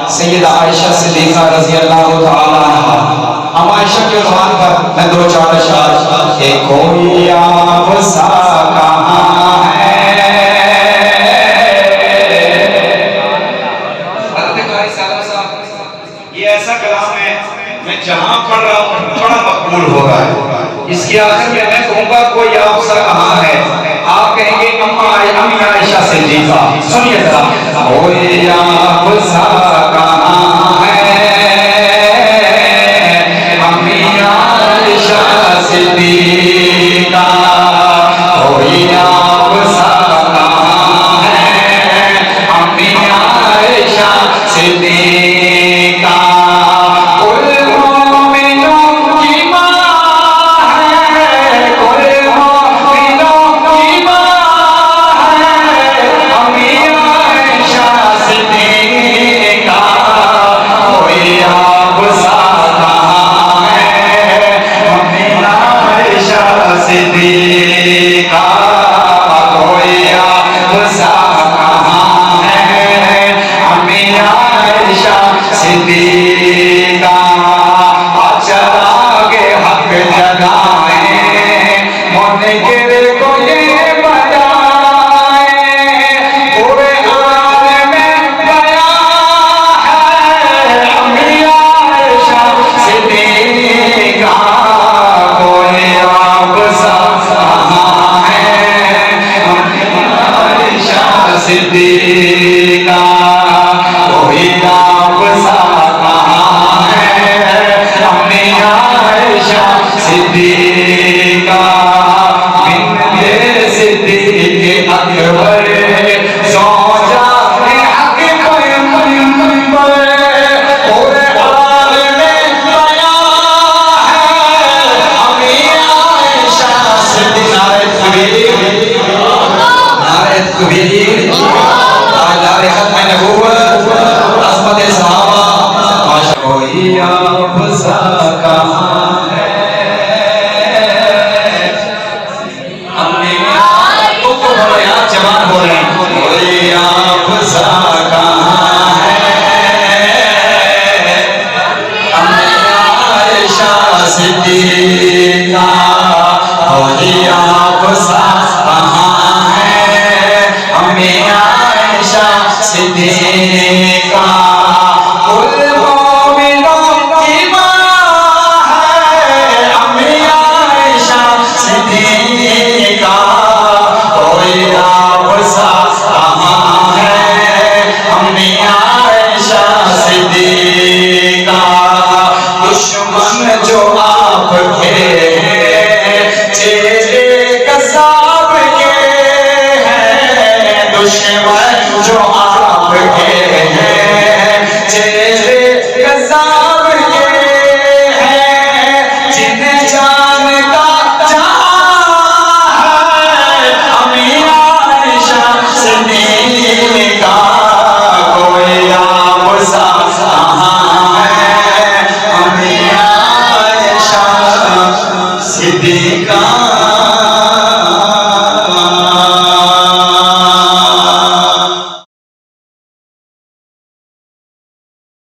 सैयदा आयशा सिद्दीक़ा रज़ियल्लाहु तआला अन्हा। हम आयशा के उन्वान पर मैं दो चार अशआर के कोई आपसा कहाँ है। ये ऐसा कलाम है मैं जहां पढ़ रहा हूँ बड़ा मकबूल हो रहा है। इसके आखिर में मैं कहूँगा कोई आपसा कहाँ है, आप कहेंगे अम्मा अम्मी आयशा सिद्दीक़ा। सुनिए जरा, कोई आपसा कहाँ है अम्मी आयशा सिद्दीक़ा, कोई आपसा कहाँ है अम्मी आयशा सिद्दीक़ा। सिद्दीक़ा कोई आपसा कहाँ है अम्मी आयशा सिद्दीक़ा। बिन्ते सिद्दीक़ अकबर ज़ौजा हक़ पैगंबर कुरान में बयां है अम्मी आयशा सिद्दीक़ा। नारे तकबीर कोई आपसा कहाँ है हमने बोलो यार जवान हो रहे हैं। कोई आपसा कहाँ है हमने आयशा सिद्दीक़ा, कोई आपसा कहाँ है हमें आयशा सिद्दीक़ा।